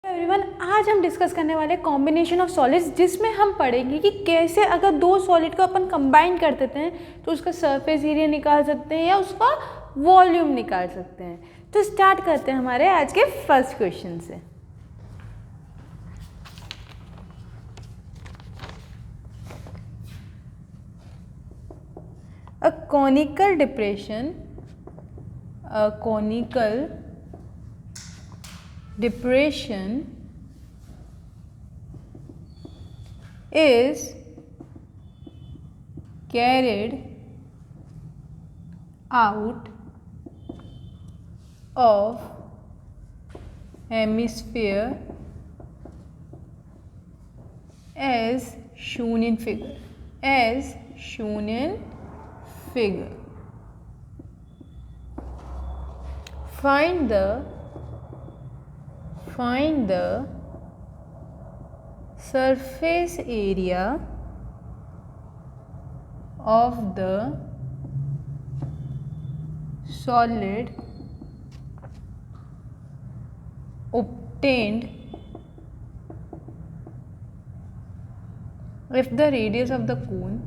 Everyone, आज हम discuss करने वाले कॉम्बिनेशन ऑफ सॉलिड्स, जिसमें हम पढ़ेंगे कि कैसे अगर दो सॉलिड को अपन कंबाइन कर देते हैं तो उसका सरफेस एरिया निकाल सकते हैं या उसका वॉल्यूम निकाल सकते हैं। तो स्टार्ट करते हैं हमारे आज के फर्स्ट क्वेश्चन से। A conical depression is carried out of hemisphere as shown in figure. Find the surface area of the solid obtained if the radius of the cone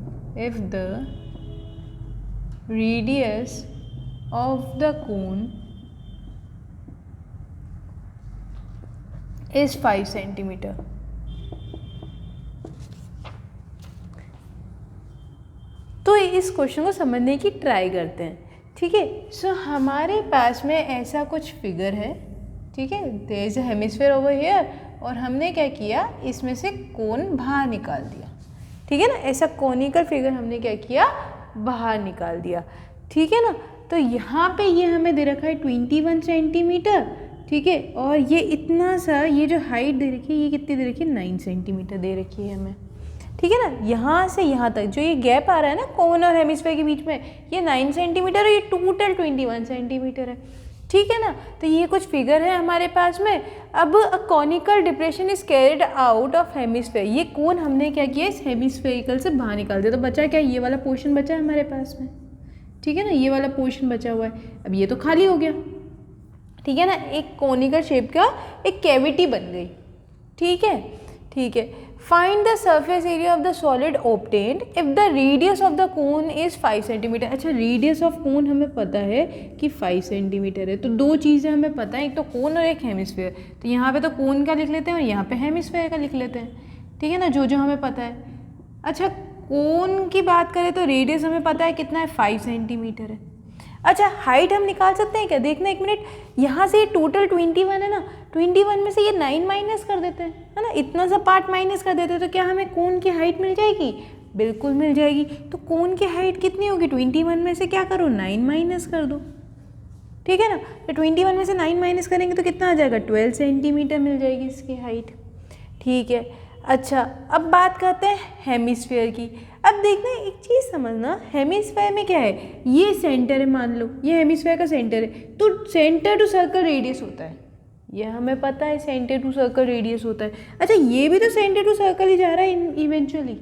is 5 centimetre. तो इस question को समझने की try करते हैं, ठीक है। सो हमारे पास में ऐसा कुछ फिगर है, ठीक है। There is a hemisphere over here और हमने क्या किया, इसमें से कोन बाहर निकाल दिया, ठीक है ना। ऐसा कोनिकल फिगर हमने क्या किया, बाहर निकाल दिया, ठीक है ना। तो यहाँ पे ये हमें दे रखा है 21 सेंटीमीटर, ठीक है। और ये इतना सा, ये जो हाइट दे रखी है ये कितनी दे रखी है, 9 सेंटीमीटर दे रखी है हमें, ठीक है ना। यहाँ से यहाँ तक जो ये गैप आ रहा है ना कोन और हेमिस्फीयर के बीच में, ये 9 सेंटीमीटर और ये टोटल 21 सेंटीमीटर है, ठीक है ना। तो ये कुछ फिगर है हमारे पास में। अब a conical depression is carried out of hemisphere, ये कोन हमने क्या किया, इस हेमिस्फेरिकल से बाहर निकाल दिया। तो बचा क्या, ये वाला पोर्शन बचा है हमारे पास में, ठीक है ना। ये वाला पोर्शन बचा हुआ है, अब ये तो खाली हो गया, ठीक है ना। एक कोनिकल शेप का एक कैविटी बन गई, ठीक है, ठीक है। Find the surface area of the solid obtained if the radius of the cone is 5 centimetre. अच्छा, रेडियस ऑफ कोन हमें पता है कि 5 सेंटीमीटर है। तो दो चीज़ें हमें पता है, एक तो कोन और एक हेमिस्फीयर। तो यहाँ पे तो कोन का लिख लेते हैं और यहाँ पे हेमिस्फीयर का लिख लेते हैं, ठीक है ना, जो जो हमें पता है। अच्छा, कोन की बात करें तो रेडियस हमें पता है कितना है, 5 सेंटीमीटर है। अच्छा, हाइट हम निकाल सकते हैं क्या, देखना एक मिनट। यहाँ से ये टोटल 21 है ना, 21 में से ये 9 माइनस कर देते हैं, है ना। इतना सा पार्ट माइनस कर देते हैं तो क्या हमें कोन की हाइट मिल जाएगी, बिल्कुल मिल जाएगी। तो कोन की हाइट कितनी होगी, 21 में से क्या करो, 9 माइनस कर दो, ठीक है ना। तो 21 में से 9 माइनस करेंगे तो कितना आ जाएगा, 12 सेंटीमीटर मिल जाएगी इसकी हाइट, ठीक है। अच्छा, अब बात करते हैं हेमिस्फीयर की। अब देखना एक चीज़ समझना, हेमिस्फीयर में क्या है, ये सेंटर है, मान लो ये हेमिस्फीयर का सेंटर है, तो सेंटर टू सर्कल रेडियस होता है, ये हमें पता है, सेंटर टू सर्कल रेडियस होता है। अच्छा, ये भी तो सेंटर टू सर्कल ही जा रहा है इवेंचुअली,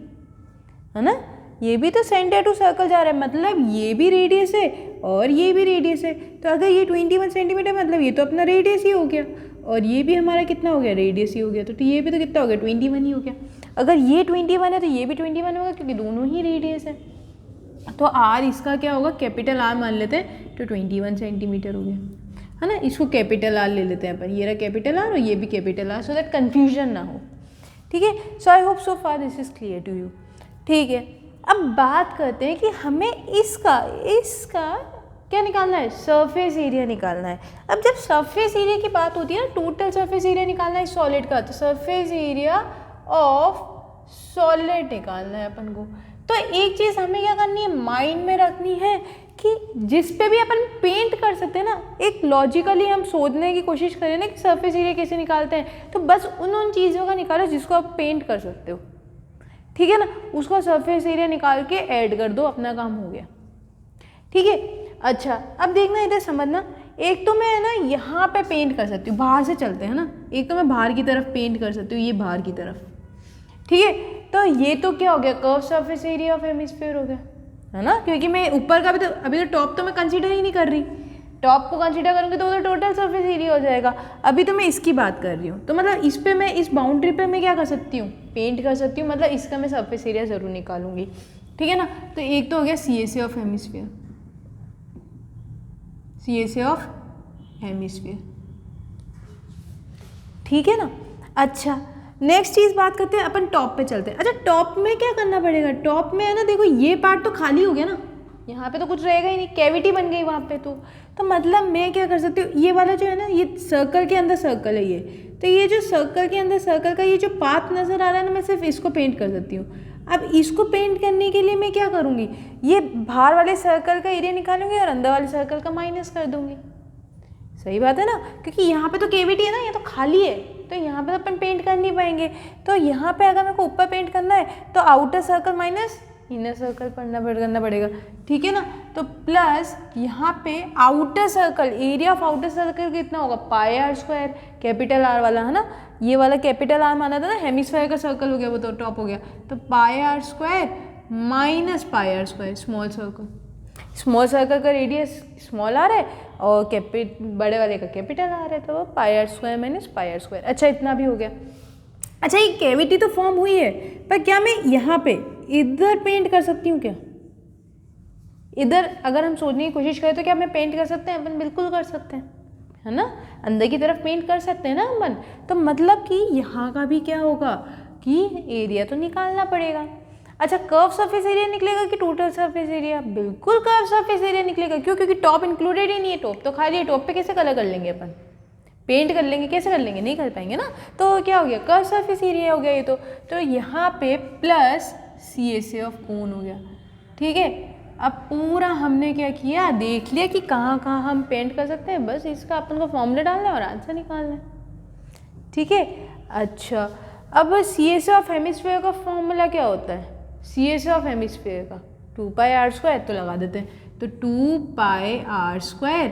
है ना। ये भी तो सेंटर टू सर्कल जा रहा है, मतलब ये भी रेडियस है और ये भी रेडियस है। तो अगर ये 21 सेंटीमीटर, मतलब ये तो अपना रेडियस ही हो गया और ये भी हमारा कितना हो गया, रेडियस ही हो गया। तो ये भी तो कितना हो गया, 21 ही हो गया। अगर ये 21 है तो ये भी 21 होगा, क्योंकि दोनों ही रेडियस है। तो आर इसका क्या होगा, कैपिटल आर मान लेते हैं, तो 21 सेंटीमीटर हो गया, है ना। इसको कैपिटल आर ले लेते हैं अपन, ये रहा कैपिटल आर और ये भी capital R, so that confusion ना हो, ठीक है। So I hope so far this is clear to you, ठीक है। अब बात करते हैं कि हमें इसका क्या निकालना है, सरफेस एरिया निकालना है। अब जब सरफेस एरिया की बात होती है ना, टोटल सरफेस एरिया निकालना है सॉलिड का, तो सरफेस एरिया ऑफ सॉलिड निकालना है अपन को। तो एक चीज़ हमें क्या करनी है, माइंड में रखनी है कि जिस पे भी अपन पेंट कर सकते हैं ना, एक लॉजिकली हम सोचने की कोशिश करें ना कि सरफेस एरिया कैसे निकालते हैं, तो बस उन चीज़ों का निकालो जिसको आप पेंट कर सकते हो, ठीक है ना। उसको सरफेस एरिया निकाल के ऐड कर दो, अपना काम हो गया, ठीक है। अच्छा, अब देखना इधर समझना, एक तो मैं ना यहाँ पे पेंट कर सकती हूँ, बाहर से चलते हैं ना, एक तो मैं बाहर की तरफ पेंट कर सकती हूँ, ये बाहर की तरफ, ठीक है। तो ये तो क्या हो गया, curve surface area of hemisphere हो गया, है ना, क्योंकि मैं ऊपर का भी तो, अभी तो टॉप तो मैं कंसीडर ही नहीं कर रही, टॉप को कंसीडर करूँगी तो टोटल सरफेस एरिया हो जाएगा। अभी तो मैं इसकी बात कर रही हूँ, तो मतलब इस पे मैं इस बाउंड्री पे मैं क्या कर सकती हूँ, पेंट कर सकती हूँ, मतलब इसका मैं सरफेस एरिया ज़रूर निकालूंगी, ठीक है ना। तो एक तो हो गया CSA of hemisphere, CSA of hemisphere, ठीक है ना। अच्छा नेक्स्ट चीज़ बात करते हैं, अपन टॉप पे चलते हैं। अच्छा टॉप में क्या करना पड़ेगा, टॉप में है ना, देखो ये पार्ट तो खाली हो गया ना, यहाँ पे तो कुछ रहेगा ही नहीं, कैविटी बन गई वहाँ पे। तो मतलब मैं क्या कर सकती हूँ, ये वाला जो है ना, ये सर्कल के अंदर सर्कल है ये, तो ये जो सर्कल के अंदर सर्कल का ये जो पाथ नज़र आ रहा है ना, मैं सिर्फ इसको पेंट कर सकती हूँ। अब इसको पेंट करने के लिए मैं क्या करूँगी, ये बाहर वाले सर्कल का एरिया निकालूंगी और अंदर वाले सर्कल का माइनस कर दूंगी। सही बात है ना, क्योंकि यहाँ पे तो केविटी है ना, ये तो खाली है, तो यहाँ पे तो अपन पेंट कर नहीं पाएंगे। तो यहाँ पे अगर मेरे को ऊपर पेंट करना है तो outer circle minus inner circle करना पड़ेगा, ठीक है ना। तो प्लस यहाँ पे outer circle, area of outer circle कितना होगा, पाई आर स्क्वायर, कैपिटल आर वाला है ना, ये वाला कैपिटल आर माना था ना, हेमिस्फीयर का सर्कल हो गया, वो तो टॉप हो गया, तो pi r square minus pi r square, small circle का रेडियस स्मॉल आर है और बड़े वाले का कैपिटल आर है, तो वो pi r square minus pi r square. अच्छा इतना भी हो गया। अच्छा ये कैविटी तो फॉर्म हुई है, पर क्या मैं यहाँ पे इधर पेंट कर सकती हूँ क्या, इधर अगर हम सोचने की कोशिश करें तो क्या मैं पेंट कर सकते हैं, अपन बिल्कुल कर सकते हैं, है ना, अंदर की तरफ पेंट कर सकते हैं ना अपन। तो मतलब कि यहाँ का भी क्या होगा कि एरिया तो निकालना पड़ेगा। अच्छा कर्व सरफेस एरिया निकलेगा कि टोटल सरफेस एरिया, बिल्कुल कर्व सरफेस एरिया निकलेगा, क्यों, क्योंकि टॉप इंक्लूडेड ही नहीं है, टॉप तो खाली है, टॉप पे कैसे कलर कर लेंगे अपन, पेंट कर लेंगे, कैसे कर लेंगे, नहीं कर पाएंगे ना। तो क्या हो गया, कर्व सरफेस एरिया हो गया ये तो यहाँ पे प्लस CSA ऑफ कोन हो गया, ठीक है। अब पूरा हमने क्या किया, देख लिया कि कहाँ कहाँ हम पेंट कर सकते हैं, बस इसका अपन को फॉर्मूला डालना है और आंसर निकालना है, ठीक है। अच्छा अब CSA ऑफ हेमिस्फीयर का फॉर्मूला क्या होता है, CSA ऑफ हेमिस्फीयर का 2 पाई आर स्क्वायर, तो लगा देते हैं, तो 2 pi r square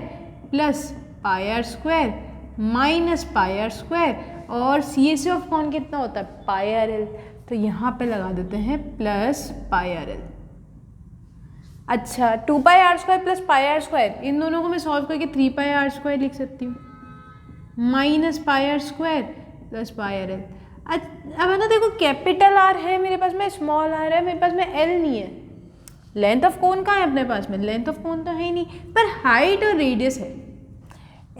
plus pi r square minus pi r square, और CSA ऑफ कौन कितना होता है, पाई आर एल, तो यहाँ पे लगा देते हैं प्लस पाई आर एल। अच्छा 2 pi r square plus pi r square, इन दोनों को मैं सॉल्व करके 3 पाई आर स्क्वायर लिख सकती हूँ, minus pi r square plus pi r l. अब है ना, देखो कैपिटल आर है मेरे पास में, स्मॉल आर है मेरे पास में, एल नहीं है। लेंथ ऑफ कोन कहाँ है अपने पास में, लेंथ ऑफ कोन तो है ही नहीं, पर हाइट और रेडियस है,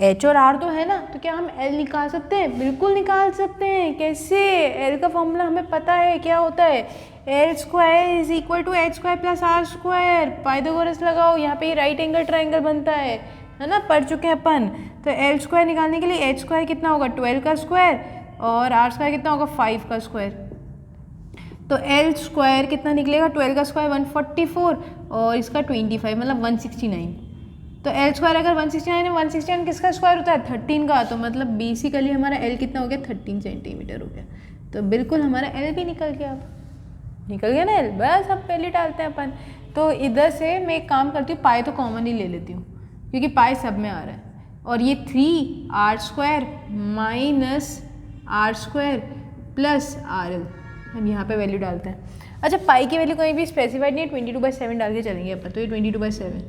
एच और आर तो है ना, तो क्या हम एल निकाल सकते हैं, बिल्कुल निकाल सकते हैं। कैसे, एल का फॉर्मूला हमें पता है क्या होता है, l square is equal to h square plus r square, Pythagoras लगाओ, यहाँ पे राइट एंगल ट्राइंगल बनता है ना, पढ़ चुके हैं अपन। तो एल स्क्वायर निकालने के लिए एच स्क्वायर कितना होगा 12 का स्क्वायर, और आर स्क्वायर कितना होगा 5 का स्क्वायर, तो एल स्क्वायर कितना निकलेगा, 12 का स्क्वायर 144 और इसका 25 मतलब 169। तो एल स्क्वायर अगर 169 है, 169 किसका स्क्वायर होता है 13 का, तो मतलब बेसिकली हमारा एल कितना हो गया 13 सेंटीमीटर हो गया। तो बिल्कुल हमारा एल भी निकल गया, अब निकल गया ना एल, बस अब पहले डालते हैं अपन। तो इधर से मैं एक काम करती हूँ, पाई तो कॉमन ही ले लेती हूँ क्योंकि पाई सब में आ रहा है, और ये 3 r square minus r square plus r l, हम यहाँ पे वैल्यू डालते हैं। अच्छा पाई की वैल्यू कहीं भी स्पेसिफाइड नहीं है, 22/7 डाल के चलेंगे अपन, तो ये 22/7,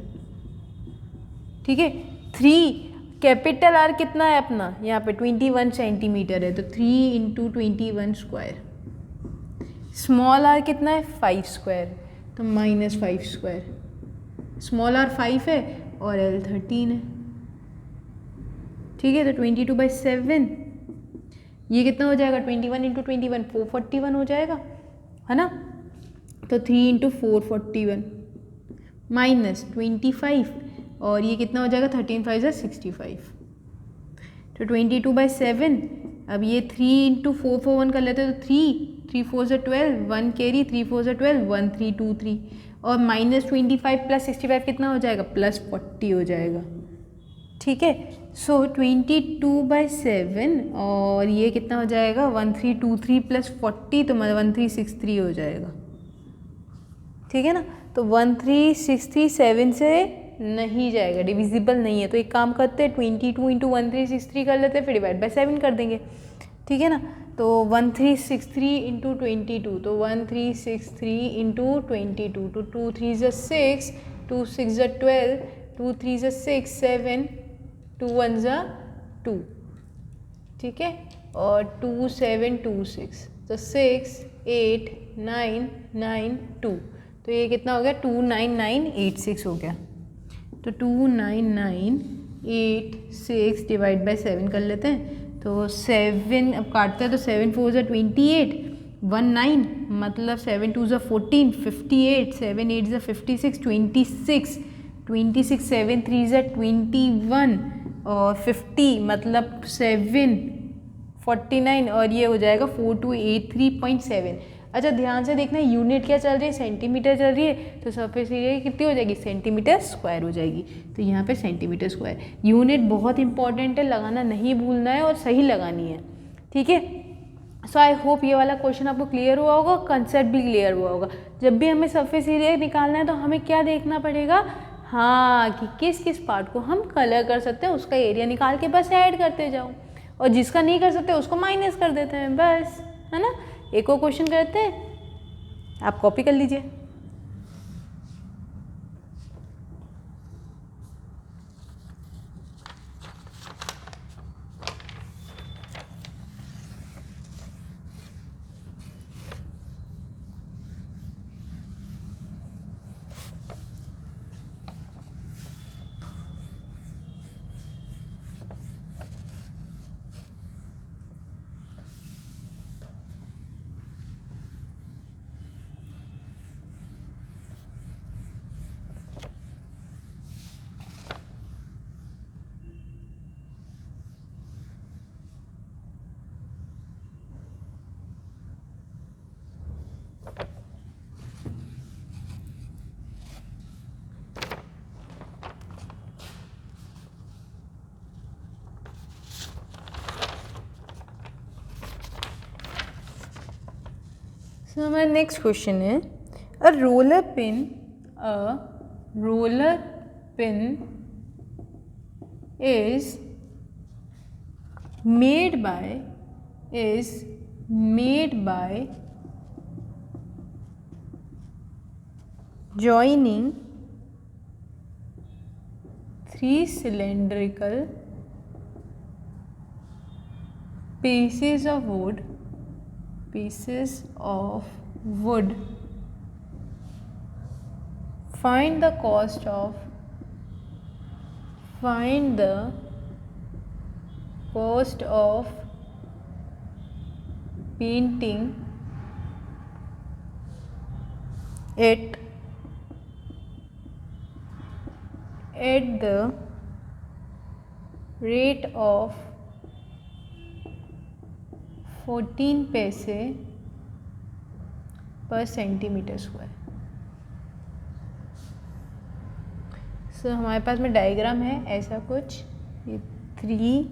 ठीक है। 3 कैपिटल आर कितना है अपना यहाँ पे 21 सेंटीमीटर है, तो 3 इंटू 21 स्क्वायर, स्मॉल आर कितना है 5 स्क्वायर, तो -5 स्क्वायर, स्मॉल आर 5 है और एल 13 है, ठीक है। तो 22/7 ये कितना हो जाएगा, 21 इंटू 21 441 हो जाएगा, है ना। तो 3 इंटू 441 माइनस 25, और ये कितना हो जाएगा 13 5 है 65, तो 22/7। अब ये 3 इंटू 441 कर लेते हैं, तो 3 4 से 12, 1 कैरी, 3 4 से 12, 1 3 2 3, और -25 प्लस 65 कितना हो जाएगा +40 हो जाएगा, ठीक है। सो 22/7 और ये कितना हो जाएगा 1323 प्लस 40, तो 1363 हो जाएगा, ठीक है ना। तो 13637 से नहीं जाएगा, डिविजिबल नहीं है, तो एक काम करते हैं 22 इंटू 1363 कर लेते हैं, फिर डिवाइड बाय 7 कर देंगे, ठीक है ना। तो 1363 इंटू 22, तो 1363 इंटू 22, तो 2 3 ज़ा 6, 2 6 ज़ा 12, 2 3 ज़ा 6 7, 2 1 ज़ा 2, ठीक है, और 2 7 2 6, तो 6 8 9 9 2, तो ये कितना हो गया 29986 हो गया। तो 29986 डिवाइड बाय 7 कर लेते हैं, तो 7 अब काटते हैं तो 7 4 ज़ा 28, 19 मतलब 7 2 ज़ा 14, 58, 7 8 ज़ा 56, 26, 26 7 3 ज़ा 21 और 50 मतलब 7 49 और ये हो जाएगा 4283.7। अच्छा ध्यान से देखना, यूनिट क्या चल रही है, सेंटीमीटर चल रही है, तो सरफेस एरिया कितनी हो जाएगी, सेंटीमीटर स्क्वायर हो जाएगी। तो यहाँ पे सेंटीमीटर स्क्वायर यूनिट बहुत इंपॉर्टेंट है, लगाना नहीं भूलना है और सही लगानी है, ठीक है। सो आई होप ये वाला क्वेश्चन आपको क्लियर हुआ होगा, कंसेप्ट भी क्लियर हुआ होगा। जब भी हमें सरफेस एरिया निकालना है तो हमें क्या देखना पड़ेगा, हाँ कि किस किस पार्ट को हम कलर कर सकते हैं, उसका एरिया निकाल के बस ऐड करते जाओ, और जिसका नहीं कर सकते उसको माइनस कर देते हैं बस, है ना। एक और क्वेश्चन करते हैं, आप कॉपी कर लीजिए। So हमारा नेक्स्ट क्वेश्चन है, a roller pin is made by joining 3 cylindrical pieces of wood. Find the cost of painting it at the rate of 14 पैसे पर सेंटीमीटर स्क्वायर। सो हमारे पास में डायग्राम है ऐसा कुछ, ये 3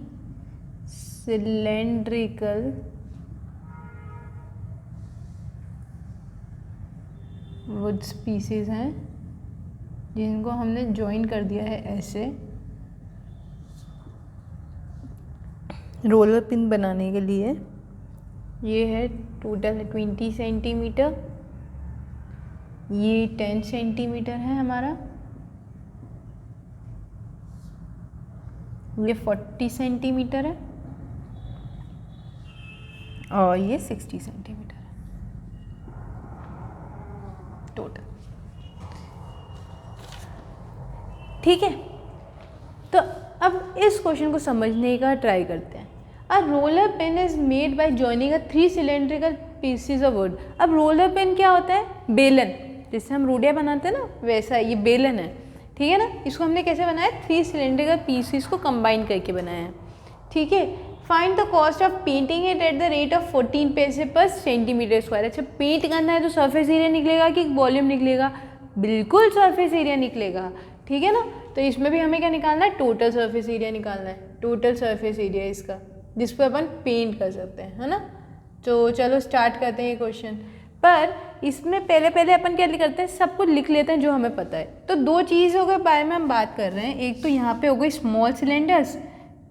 सिलेंड्रिकल वुड्स पीसेस हैं जिनको हमने जॉइन कर दिया है ऐसे रोलर पिन बनाने के लिए। ये है टोटल 20 सेंटीमीटर, ये 10 सेंटीमीटर है हमारा, ये 40 सेंटीमीटर है और ये 60 सेंटीमीटर है टोटल, ठीक है। तो अब इस क्वेश्चन को समझने का ट्राई करते हैं। A roller pen is made by joining a 3 cylindrical pieces of wood. अब रोलर पेन क्या होता है, बेलन, जिससे हम रोटियां बनाते हैं ना, वैसा ये बेलन है, ठीक है ना। इसको हमने कैसे बनाया, 3 सिलेंड्रिकल पीसेस को कंबाइन करके बनाया है, ठीक है। Find the cost of painting it at the rate of 14 पैसे पर सेंटीमीटर स्क्वायर। अच्छा पेंट करना है तो सरफेस एरिया निकलेगा कि वॉल्यूम निकलेगा, बिल्कुल सरफेस एरिया निकलेगा, ठीक है ना। तो इसमें भी हमें क्या निकालना है, टोटल सरफेस एरिया निकालना है, टोटल सरफेस एरिया इसका, जिस पर अपन पेंट कर सकते हैं, है ना। तो चलो स्टार्ट करते हैं ये क्वेश्चन। पर इसमें पहले अपन क्या करते हैं, सब कुछ लिख लेते हैं जो हमें पता है। तो 2 चीज़ों के बारे में हम बात कर रहे हैं, एक तो यहाँ पे हो गई स्मॉल सिलेंडर्स,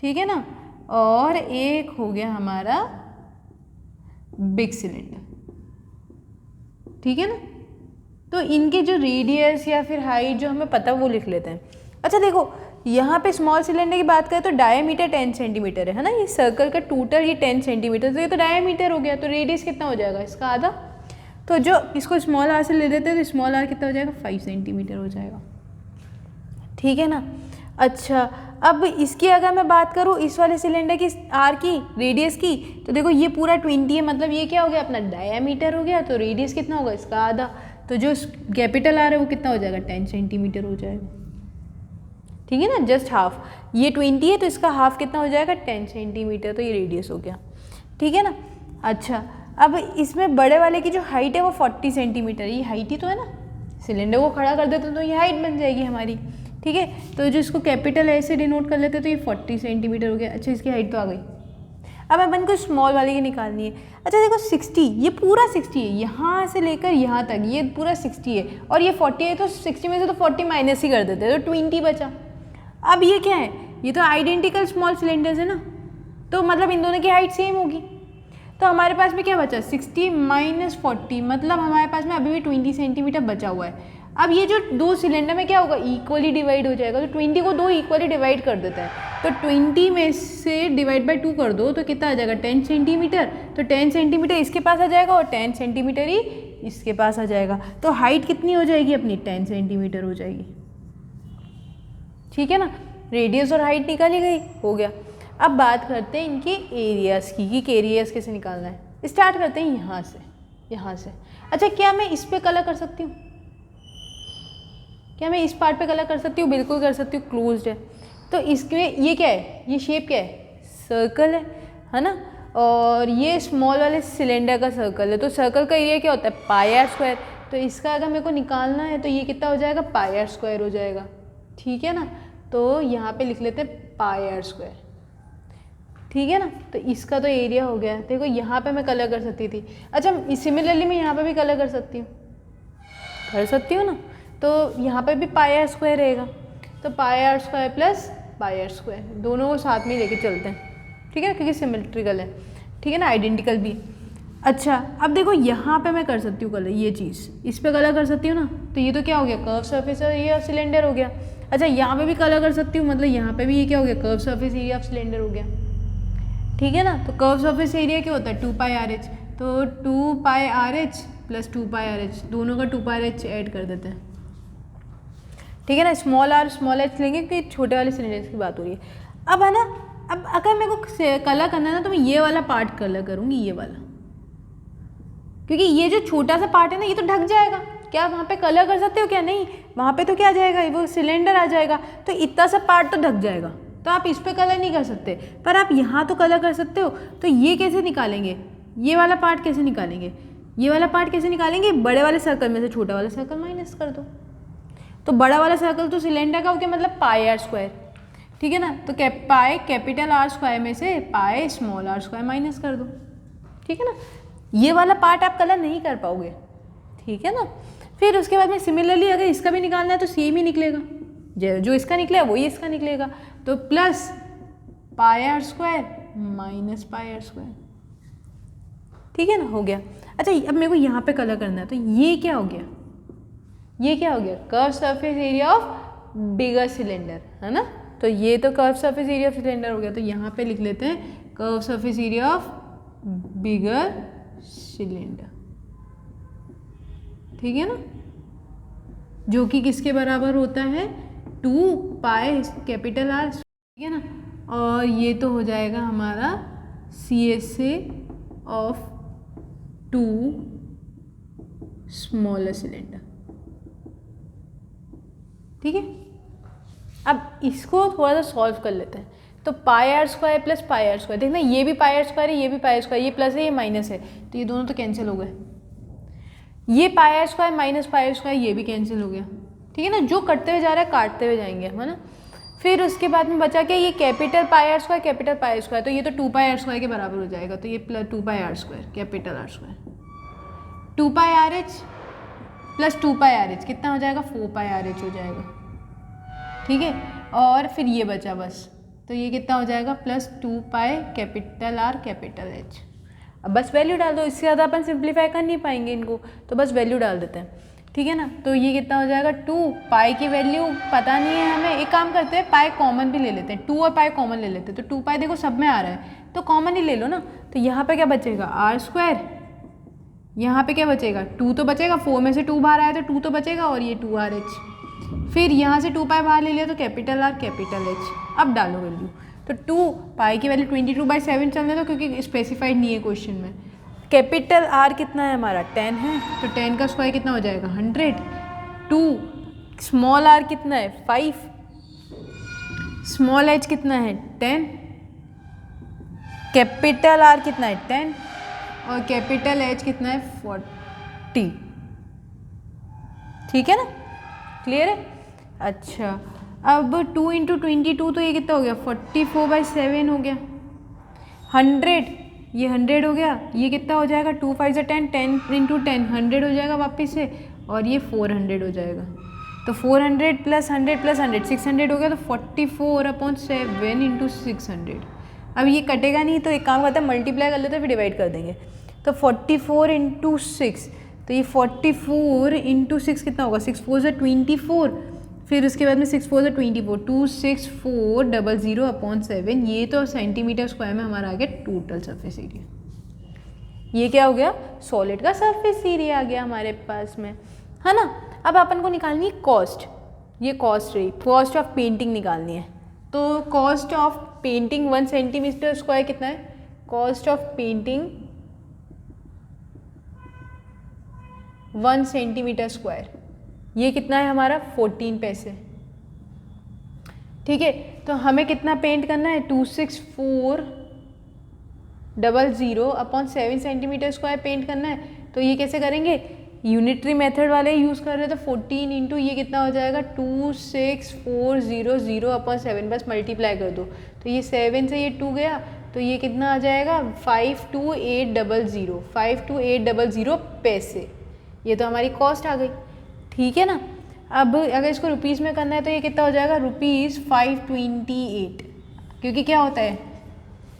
ठीक है ना, और एक हो गया हमारा बिग सिलेंडर, ठीक है ना। तो इनके जो रेडियस या फिर हाइट जो हमें पता वो लिख लेते हैं। अच्छा देखो, यहाँ पे स्मॉल सिलेंडर की बात करें तो डायमीटर 10 सेंटीमीटर है ना, ये सर्कल का टोटल ये 10 सेंटीमीटर, तो ये तो डायमीटर हो गया, तो रेडियस कितना हो जाएगा इसका आधा। तो जो इसको स्मॉल आर से ले लेते हैं तो स्मॉल आर कितना हो जाएगा 5 सेंटीमीटर हो जाएगा, ठीक है ना। अच्छा अब इसकी अगर मैं बात करूँ इस वाले सिलेंडर की आर की रेडियस की, तो देखो ये पूरा 20 है, मतलब ये क्या हो गया अपना डायमीटर हो गया, तो रेडियस कितना होगा इसका आधा, तो जो कैपिटल आर है वो कितना हो जाएगा 10 सेंटीमीटर हो जाएगा, ठीक है ना, जस्ट हाफ। ये 20 है तो इसका हाफ कितना हो जाएगा 10 सेंटीमीटर, तो ये रेडियस हो गया, ठीक है ना। अच्छा अब इसमें बड़े वाले की जो हाइट है वो 40 सेंटीमीटर, ये हाइट ही तो है ना, सिलेंडर को खड़ा कर देते तो ये हाइट बन जाएगी हमारी, ठीक है। तो जो इसको कैपिटल ए से डिनोट कर लेते तो ये 40 सेंटीमीटर हो गया। अच्छा इसकी हाइट तो आ गई, अब अपन को स्मॉल वाले की निकालनी है। अच्छा देखो 60, ये पूरा 60 है, यहाँ से लेकर यहाँ तक ये पूरा 60 है, और ये 40 है, तो 60 में से तो 40 माइनस ही कर देते हैं, तो 20 बचा। अब ये क्या है, ये तो आइडेंटिकल स्मॉल सिलेंडर्स है ना, तो मतलब इन दोनों की हाइट सेम होगी, तो हमारे पास में क्या बचा 60 माइनस 40, मतलब हमारे पास में अभी भी 20 सेंटीमीटर बचा हुआ है। अब ये जो दो सिलेंडर में क्या होगा इक्वली डिवाइड हो जाएगा, तो 20 को दो इक्वली डिवाइड कर देता है, तो 20 में से डिवाइड बाई 2 कर दो तो कितना आ जाएगा 10 सेंटीमीटर, तो 10 सेंटीमीटर इसके पास आ जाएगा और 10 सेंटीमीटर ही इसके पास आ जाएगा, तो हाइट कितनी हो जाएगी अपनी 10 सेंटीमीटर हो जाएगी, ठीक है ना। रेडियस और हाइट निकाली गई, हो गया। अब बात करते हैं इनके एरियाज़ की कि एरियाज़ कैसे निकालना है। स्टार्ट करते हैं यहाँ से, यहाँ से। अच्छा क्या मैं इस पर कलर कर सकती हूँ, क्या मैं इस पार्ट पे कलर कर सकती हूँ, बिल्कुल कर सकती हूँ, क्लोज्ड है। तो इसमें ये क्या है, ये शेप क्या है, सर्कल है ना, और ये स्मॉल वाले सिलेंडर का सर्कल है, तो सर्कल का एरिया क्या होता है पाई आर स्क्वायर, तो इसका अगर मेरे को निकालना है तो ये कितना हो जाएगा पाई आर स्क्वायर हो जाएगा, ठीक है ना। तो यहाँ पे लिख लेते हैं पाई आर स्क्वायर, ठीक है ना। तो इसका तो एरिया हो गया। देखो यहाँ पे मैं कलर कर सकती थी, अच्छा सिमिलरली मैं यहाँ पे भी कलर कर सकती हूँ ना, तो यहाँ पे भी पाई आर स्क्वायर रहेगा, तो pi r square plus pi r square दोनों को साथ में लेके चलते हैं, ठीक है, क्योंकि सिमेट्रिकल है, ठीक है ना, आइडेंटिकल भी। अच्छा अब देखो यहाँ पे मैं कर सकती हूँ कलर, ये चीज़ इस पे कलर कर सकती हूँ ना, तो ये तो क्या हो गया curve surface area of cylinder हो गया। अच्छा यहाँ पे भी कलर कर सकती हूँ, मतलब यहाँ पे भी ये क्या हो गया curve surface area of cylinder हो गया, ठीक है ना। तो कर्व सरफेस एरिया क्या होता है 2 पाई आर एच, तो 2 pi r h plus 2 pi r H, दोनों का 2 पाई आर एच ऐड कर देते हैं, ठीक है ना। स्मॉल आर स्मॉल एच लेंगे क्योंकि छोटे वाले सिलेंडर्स की बात हो रही है। अब है ना, अब अगर मेरे को कलर करना है ना तो मैं ये वाला पार्ट कलर करूँगी, ये वाला, क्योंकि ये जो छोटा सा पार्ट है ना ये तो ढक जाएगा। क्या वहाँ पे कलर कर सकते हो, क्या नहीं, वहाँ पे तो क्या आ जाएगा वो सिलेंडर आ जाएगा, तो इतना सा पार्ट तो ढक जाएगा, तो आप इस पे कलर नहीं कर सकते, पर आप यहाँ तो कलर कर सकते हो। तो ये कैसे निकालेंगे, ये वाला पार्ट कैसे निकालेंगे, ये वाला पार्ट कैसे निकालेंगे, बड़े वाले सर्कल में से छोटा वाला सर्कल माइनस कर दो, तो बड़ा वाला सर्कल तो सिलेंडर का हो गया मतलब पाई आर स्क्वायर, ठीक है ना। तो पाई कैपिटल आर स्क्वायर में से pi small r square minus कर दो, ठीक है ना। ये वाला पार्ट आप कलर नहीं कर पाओगे, ठीक है ना। फिर उसके बाद में सिमिलरली अगर इसका भी निकालना है तो सेम ही निकलेगा, जो इसका निकलेगा वही इसका निकलेगा, तो plus pi r square minus pi r square, ठीक है ना, हो गया। अच्छा अब मेरे को यहाँ पे कलर करना है, तो ये क्या हो गया, ये क्या हो गया curve surface area of bigger cylinder, है ना। तो ये तो curve surface area of cylinder हो गया, तो यहाँ पे लिख लेते हैं curve surface area of bigger cylinder, ठीक है ना, जो कि किसके बराबर होता है 2 पाई कैपिटल आर, ठीक है ना। और ये तो हो जाएगा हमारा CSA ऑफ 2 स्मॉलर सिलेंडर, ठीक है। अब इसको थोड़ा सा सॉल्व कर लेते हैं, तो pi r square plus pi r square, देखना ये भी पाई आर स्क्वायर है, ये भी पाई आर स्क्वायर, ये प्लस है ये माइनस है, तो ये दोनों तो कैंसिल हो गए, ये pi r square minus pi r square ये भी कैंसिल हो गया, ठीक है ना। जो कटते हुए जा रहा है काटते हुए जाएंगे, है ना। फिर उसके बाद में बचा क्या, ये capital pi r square capital pi r square, तो ये तो 2 पाई आर स्क्वायर के बराबर हो जाएगा, तो ये plus 2 pi r square capital r square, 2 pi r h plus 2 pi r h कितना हो जाएगा 4 पाई आर एच हो जाएगा, ठीक है। और फिर ये बचा बस, तो ये कितना हो जाएगा plus 2 pi capital R capital H. अब बस वैल्यू डाल दो, इससे ज़्यादा अपन सिंप्लीफाई कर नहीं पाएंगे इनको, तो बस वैल्यू डाल देते हैं। ठीक है ना। तो ये कितना हो जाएगा 2, पाई की वैल्यू पता नहीं है हमें, एक काम करते हैं पाई कॉमन भी ले लेते हैं, 2 और पाई कॉमन ले लेते हैं, तो 2 पाई देखो सब में आ रहा है तो कॉमन ही ले लो ना। तो यहाँ पे क्या बचेगा r², यहाँ पे क्या बचेगा 2 तो बचेगा, 4 में से 2 बाहर आया तो 2 तो बचेगा और ये 2rh। फिर यहाँ से 2 पाई बाहर ले लिया तो कैपिटल R कैपिटल H। अब डालो वैल्यू, तो 2 पाई की वैल्यू 22/7 चलने दो क्योंकि स्पेसिफाइड नहीं है क्वेश्चन में। कैपिटल R कितना है हमारा 10 है, तो 10 का स्क्वायर कितना हो जाएगा 100। 2 स्मॉल r कितना है 5, स्मॉल h कितना है 10, कैपिटल R कितना है 10 और कैपिटल H कितना है 40। ठीक है ना, क्लियर है। अच्छा अब 2 × 22 तो ये कितना हो गया 44/7 हो गया। 100 ये 100 हो गया, ये कितना हो जाएगा 2 5 10, 10 × 10 100 हो जाएगा वापस से, और ये 400 हो जाएगा। तो 400 + 100 + 100 600 हो गया, तो 44/7 × 600। अब ये कटेगा नहीं तो एक काम करते हैं मल्टीप्लाई कर लेते हैं फिर डिवाइड कर देंगे। तो 44 × 6, तो ये 44 × 6 कितना होगा 6 4 24, फिर उसके बाद में 6 4 24, 26400/7, ये तो सेंटीमीटर स्क्वायर में हमारा आ गया टोटल सरफेस एरिया। ये क्या हो गया सॉलिड का सरफेस एरिया आ गया हमारे पास में, है ना। अब अपन को निकालनी है कॉस्ट, ये कॉस्ट रही, कॉस्ट ऑफ पेंटिंग निकालनी है। तो cost of painting 1 centimetre square कितना है, cost of painting 1 centimetre square ये कितना है हमारा 14 पैसे। ठीक है, तो हमें कितना पेंट करना है 26400/7 सेंटीमीटर स्क्वायर पेंट करना है। तो ये कैसे करेंगे, यूनिटरी मेथड वाले यूज़ कर रहे हैं, तो 14 × ये कितना हो जाएगा 26400/7, बस मल्टीप्लाई कर दो। तो ये 7 से ये 2 गया, तो ये कितना आ जाएगा 52800 पैसे। ये तो हमारी कॉस्ट आ गई। ठीक है ना। अब अगर इसको रुपीज़ में करना है तो ये कितना हो जाएगा ₹528, क्योंकि क्या होता है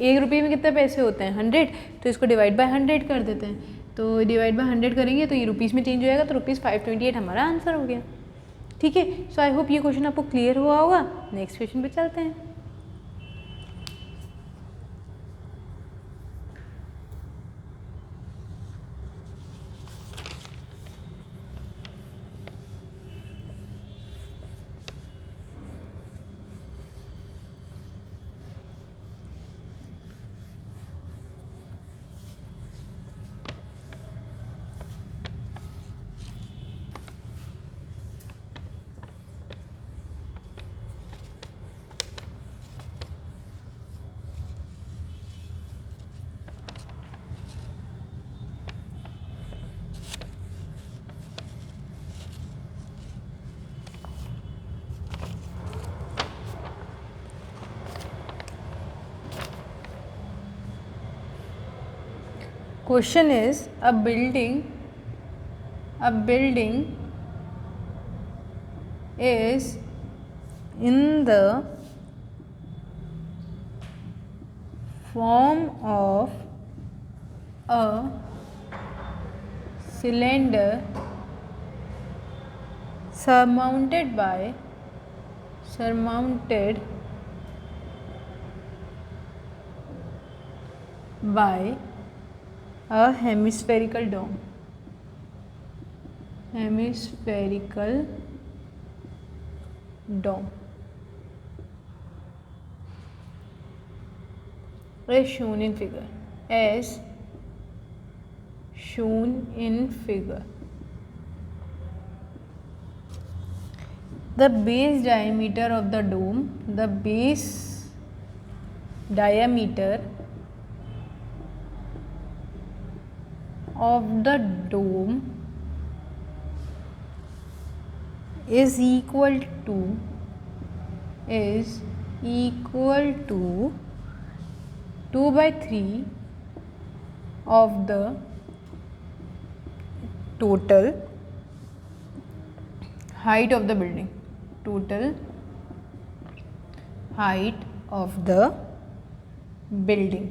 1 रुपये में कितने पैसे होते हैं 100, तो इसको डिवाइड बाय 100 कर देते हैं। तो डिवाइड बाय 100 करेंगे तो ये रुपीज़ में चेंज हो जाएगा, तो ₹528 हमारा आंसर हो गया। ठीक है, सो आई होप ये क्वेश्चन आपको क्लियर हुआ होगा। नेक्स्ट क्वेश्चन पे चलते हैं। Question is a building is in the form of a cylinder surmounted by a hemispherical dome. As shown in figure. The base diameter of the dome, is equal to 2/3 of the total height of the building.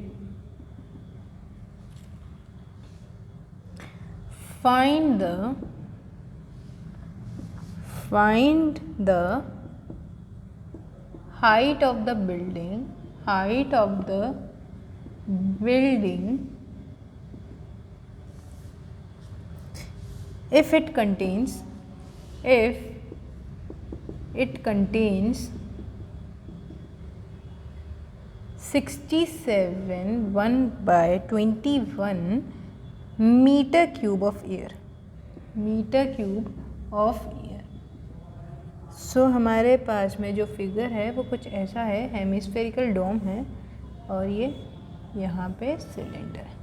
Find the find the height of the building if it contains 67 1/21 metre cube of air. So हमारे पास में जो figure है वो कुछ ऐसा है, hemispherical डोम है और ये यहाँ पे सिलेंडर है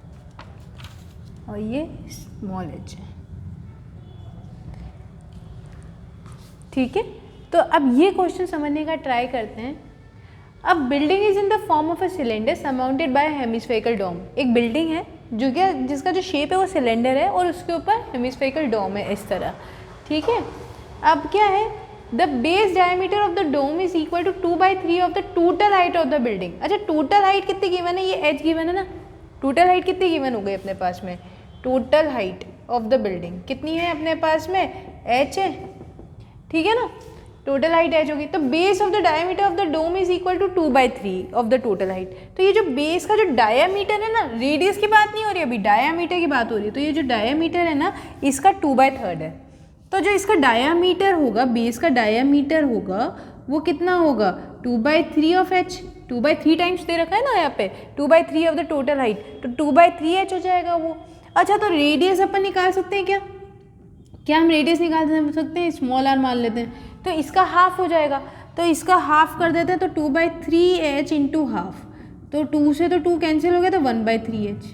और ये स्मॉल एच है। ठीक है, तो अब ये क्वेश्चन समझने का ट्राई करते हैं। अब building is in the form of a cylinder surrounded by hemispherical dome. एक बिल्डिंग है जो क्या जिसका जो शेप है वो सिलेंडर है और उसके ऊपर हेमिस्फेरिकल डोम है इस तरह। ठीक है, अब क्या है, the base diameter of the dome is equal to 2/3 of the total height of the building. अच्छा, टोटल हाइट कितनी गिवन है, ये एच गिवन है ना, टोटल हाइट कितनी गिवन हो गई अपने पास में, total height of the building कितनी है अपने पास में, एच है। ठीक है ना, टोटल हाइट एच होगी, तो base of the diameter of the dome is equal to 2/3 of the total height. तो ये जो बेस का जो डायामीटर है ना, रेडियस की बात नहीं हो रही अभी, डायामीटर की बात हो रही है। तो ये जो डायामीटर है ना, इसका 2/3 है। तो जो इसका डायामीटर होगा, बेस का डायामीटर होगा वो कितना होगा, 2/3 ऑफ एच। 2/3 टाइम्स दे रखा है ना यहाँ पे, 2/3 ऑफ द टोटल हाइट, तो 2/3 एच हो जाएगा वो। अच्छा, तो रेडियस अपन निकाल सकते हैं क्या हम रेडियस निकाल सकते हैं, स्मॉल आर मान लेते हैं, तो इसका हाफ हो जाएगा। तो इसका हाफ कर देते हैं, तो 2/3 एच इंटू हाफ, तो 2 से तो 2 कैंसिल हो गया, तो 1/3 एच।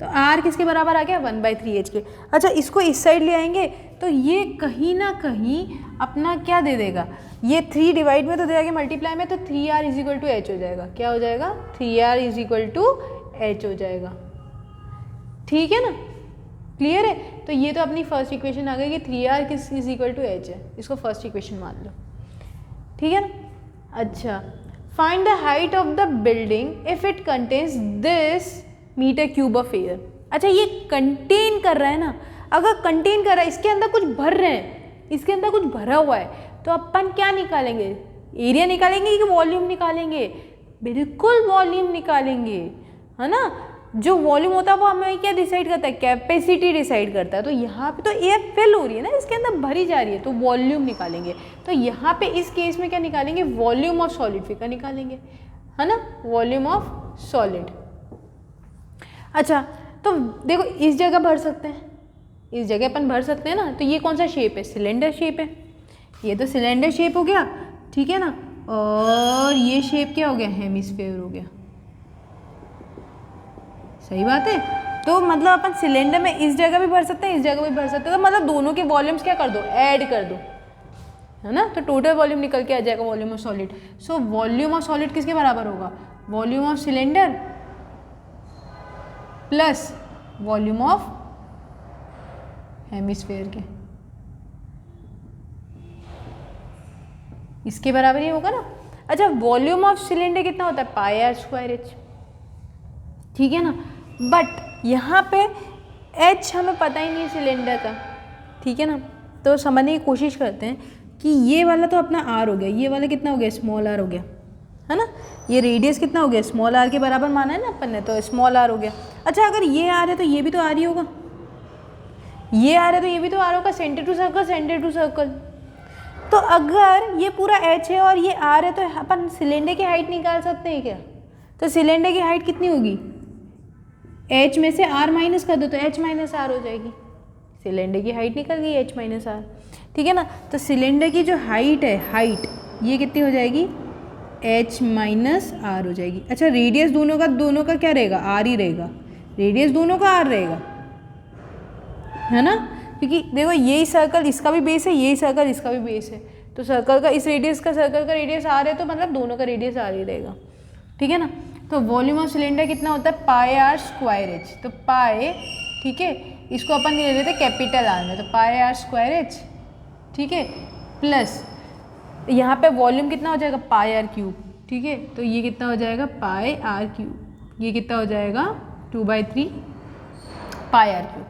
तो आर किसके बराबर आ गया, 1/3 एच के। अच्छा, इसको इस साइड ले आएंगे तो ये कहीं ना कहीं अपना क्या दे देगा, ये 3 डिवाइड में तो दे देगा, मल्टीप्लाई में, तो 3r is equal to H हो जाएगा। क्या हो जाएगा, 3r is equal to H हो जाएगा। ठीक है ना, क्लियर है। तो ये तो अपनी फर्स्ट इक्वेशन आ गई कि 3r किस इज इक्वल टू एच है, इसको फर्स्ट इक्वेशन मान लो। ठीक है ना। अच्छा, find the height of the building if it contains this metre cube of air. अच्छा, ये कंटेन कर रहा है ना, अगर कंटेन कर रहा है, इसके अंदर कुछ भर रहे हैं, इसके अंदर कुछ भरा हुआ है, तो अपन क्या निकालेंगे, एरिया निकालेंगे कि वॉल्यूम निकालेंगे, बिल्कुल वॉल्यूम निकालेंगे, है ना। जो वॉल्यूम होता है वो हमें क्या डिसाइड करता है, कैपेसिटी डिसाइड करता है। तो यहाँ पे तो एयर फिल हो रही है ना, इसके अंदर भरी जा रही है, तो वॉल्यूम निकालेंगे। तो यहाँ पे इस केस में क्या निकालेंगे, वॉल्यूम ऑफ सॉलिड फिगर निकालेंगे, है ना, वॉल्यूम ऑफ सॉलिड। अच्छा, तो देखो इस जगह भर सकते हैं, इस जगह अपन भर सकते हैं ना। तो ये कौन सा शेप है, सिलेंडर शेप है, ये तो सिलेंडर शेप हो गया। ठीक है ना, और ये शेप क्या हो गया, हेमिस्फीयर हो गया। सही बात है। तो मतलब अपन सिलेंडर में इस जगह भी भर सकते हैं, इस जगह भी भर सकते हैं, तो मतलब दोनों के वॉल्यूम्स क्या कर दो, ऐड कर दो, है ना। तो टोटल वॉल्यूम निकल के आ जाएगा, volume of solid. So volume of solid किसके बराबर होगा, volume of cylinder plus volume of hemisphere के, इसके बराबर ही होगा ना। अच्छा, वॉल्यूम ऑफ सिलेंडर कितना होता है, πr²h। ठीक है ना, बट यहाँ पे h हमें पता ही नहीं है सिलेंडर का। ठीक है ना, तो समझने की कोशिश करते हैं कि ये वाला तो अपना r हो गया, ये वाला कितना हो गया, स्मॉल r हो गया, है ना। ये रेडियस कितना हो गया, स्मॉल r के बराबर माना है ना अपन ने, तो स्मॉल r हो गया। अच्छा, अगर ये r है तो ये भी तो r ही होगा, ये r है तो ये भी तो r होगा, centre to circle, centre to circle. तो अगर ये पूरा h है और ये r है, तो अपन सिलेंडर की हाइट निकाल सकते हैं क्या। तो सिलेंडर की हाइट कितनी होगी, h में से r माइनस कर दो तो h माइनस r हो जाएगी, सिलेंडर की हाइट निकल गई h माइनस r। ठीक है ना, तो सिलेंडर की जो हाइट है, हाइट ये कितनी हो जाएगी, h माइनस r हो जाएगी। अच्छा, रेडियस दोनों का क्या रहेगा, r ही रहेगा, रेडियस दोनों का r रहेगा, है ना। क्योंकि देखो यही सर्कल इसका भी बेस है, यही सर्कल इसका भी बेस है, तो सर्कल का इस रेडियस का सर्कल का रेडियस r है, तो मतलब दोनों का रेडियस r ही रहेगा। ठीक है ना। तो वॉल्यूम ऑफ सिलेंडर कितना होता है, πr²h। तो पाई, ठीक है, इसको अपन ले लेते हैं कैपिटल आर में, तो πr²h। ठीक है, प्लस यहाँ पे वॉल्यूम कितना हो जाएगा, πr³। ठीक है, तो ये कितना हो जाएगा, πr³, ये कितना हो जाएगा, 2/3 πr³।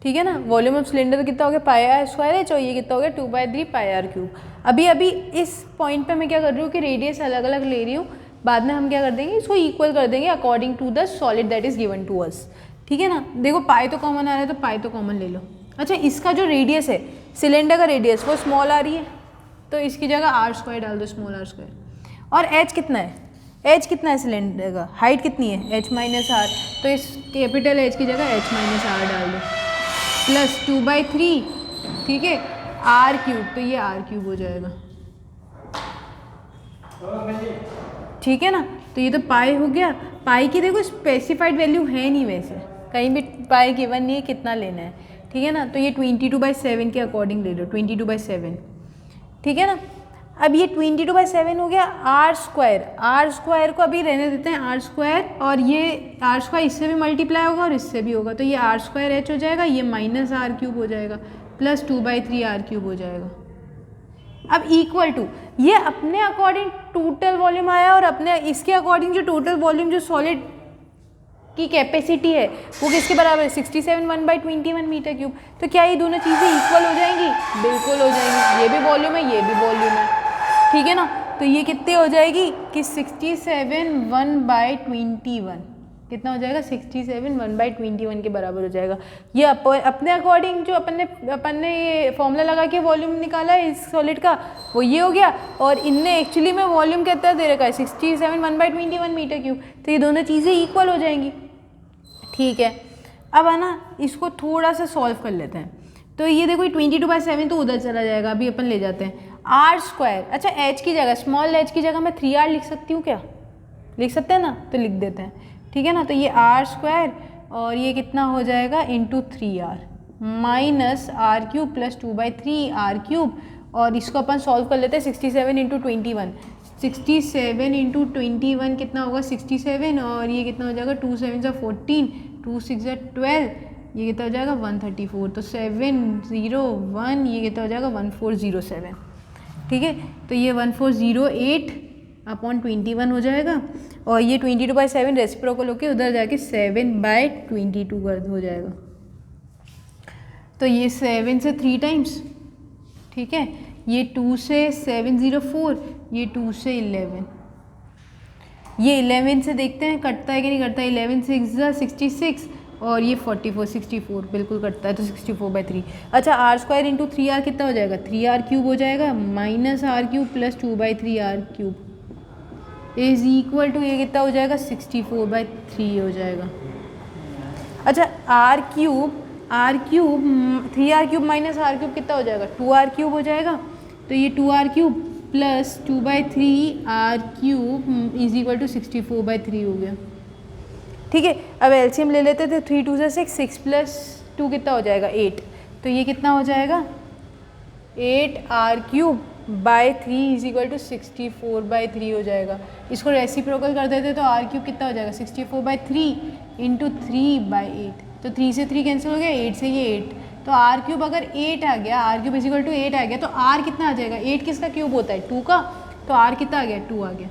ठीक है ना। वॉल्यूम ऑफ सिलेंडर कितना हो गया पाई आर स्क्वायर एच, और ये कितना हो गया 2/3 पाई आर क्यूब। अभी इस पॉइंट पे मैं क्या कर रही हूँ कि रेडियस अलग अलग ले रही हूँ, बाद में हम क्या कर देंगे इसको इक्वल कर देंगे according to the solid that is given to us. ठीक है ना। देखो पाई तो कॉमन आ रहा है तो पाई तो कॉमन ले लो। अच्छा इसका जो रेडियस है सिलेंडर का रेडियस वो स्मॉल आ रही है, तो इसकी जगह आर स्क्वायर डाल दो, स्मॉल आर स्क्वायर। और एच कितना है, एच कितना है सिलेंडर का, हाइट कितनी है एच माइनस आर, तो इस कैपिटल एच की जगह एच माइनस आर डाल दो, प्लस 2/3 ठीक है आर क्यूब, तो ये आर क्यूब हो जाएगा। ठीक है ना। तो ये तो पाई हो गया। पाई की देखो स्पेसिफाइड वैल्यू है नहीं, वैसे कहीं भी पाई गिवन नहीं है कितना लेना है। ठीक है ना। तो ये 22/7 के अकॉर्डिंग ले लो, 22/7। ठीक है ना। अब ये 22/7 हो गया। आर स्क्वायर को अभी रहने देते हैं आर स्क्वायर, और ये आर स्क्वायर इससे भी मल्टीप्लाई होगा और इससे भी होगा, तो ये आर स्क्वायर एच हो जाएगा, ये माइनस आर क्यूब हो जाएगा, प्लस 2/3 आर क्यूब हो जाएगा। अब इक्वल टू ये अपने अकॉर्डिंग टोटल वॉल्यूम आया, और अपने इसके अकॉर्डिंग जो टोटल वॉल्यूम जो सॉलिड की कैपेसिटी है वो किसके बराबर है 67 1/21 मीटर क्यूब। तो क्या ये दोनों चीज़ें इक्वल हो जाएंगी, बिल्कुल हो जाएंगी। ये भी वॉल्यूम है ये भी वॉल्यूम है। ठीक है ना। तो ये कितने हो जाएगी कि 67 1/21 कितना हो जाएगा 67 1/21 के बराबर हो जाएगा। ये अपने अकॉर्डिंग जो अपन ने ये फॉर्मूला लगा के वॉल्यूम निकाला है इस सॉलिड का वो ये हो गया, और इनने एक्चुअली में वॉल्यूम कितना दे रखा है 67 1/21 मीटर क्यूब, तो ये दोनों चीज़ें इक्वल हो जाएंगी। ठीक है। अब है ना इसको थोड़ा सा सॉल्व कर लेते हैं। तो ये देखो 22/7 तो उधर चला जाएगा, अभी अपन ले जाते हैं आर स्क्वायर। अच्छा एच की जगह स्मॉल एच की जगह मैं 3r लिख सकती हूँ क्या, लिख सकते हैं ना, तो लिख देते हैं। ठीक है ना। तो ये आर स्क्वायर और ये कितना हो जाएगा into 3r minus r cube plus 2/3 r cube, और इसको अपन सॉल्व कर लेते हैं 67 इंटू 21। 67 इंटू 21 कितना होगा 67, और ये कितना हो जाएगा 2 7 सा 14, 2 6 सा 12, ये कितना हो जाएगा 134, तो 701 ये कितना हो जाएगा 1407। ठीक है। तो ये 1408/21 हो जाएगा, और ये 22/7 रेसिप्रोकल होके उधर जाके 7/22 कर हो जाएगा। तो ये 7 से 3 टाइम्स, ठीक है, ये 2 से 704, ये 2 से 11, ये 11 से देखते हैं कटता है कि नहीं कटता। 11 6 66, और ये 44 64 बिल्कुल कटता है, तो 64/3। अच्छा आर स्क्वायर इंटू 3r कितना हो जाएगा 3r क्यूब हो जाएगा, minus r cube plus 2/3 r cube is equal to ये कितना हो जाएगा 64/3 हो जाएगा। अच्छा r cube 3r cube minus r cube कितना हो जाएगा 2r क्यूब हो जाएगा, तो ये 2r cube plus 2/3 r cube is equal to 64/3 हो गया। ठीक है। अब एलसीएम ले लेते थे, 3 2 से 6 प्लस 2 कितना हो जाएगा 8, तो ये कितना हो जाएगा 8r cube by 3 is equal to 64/3 हो जाएगा। इसको रेसिप्रोकल कर देते तो r क्यूब कितना हो जाएगा 64/3 इंटू 3/8, तो 3 से 3 कैंसिल हो गया, 8 से ये 8, तो r क्यूब अगर 8 आ गया, r cube is equal to 8 आ गया, तो r कितना आ जाएगा 8 किसका क्यूब होता है 2 का, तो r कितना आ गया 2 आ गया।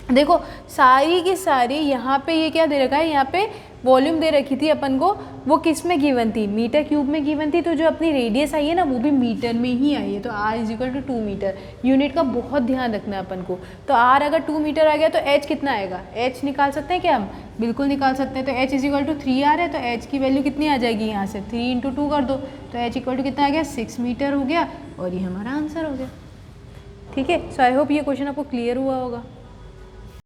देखो सारी की सारी यहाँ पे ये क्या दे रखा है, यहाँ पे वॉल्यूम दे रखी थी अपन को, वो किस में गिवन थी मीटर क्यूब में गिवन थी, तो जो अपनी रेडियस आई है ना वो भी मीटर में ही आई है, तो r is equal to 2 metre. Unit का बहुत ध्यान रखना है अपन को। तो r अगर 2 मीटर आ गया तो h कितना आएगा, h निकाल सकते हैं क्या हम, बिल्कुल निकाल सकते हैं। तो h is equal to 3r है, तो h की वैल्यू कितनी आ जाएगी यहाँ से 3 इंटू 2 कर दो, तो h इक्वल टू कितना आ गया 6 मीटर हो गया, और ये हमारा आंसर हो गया। ठीक है। सो आई होप ये क्वेश्चन आपको क्लियर हुआ होगा।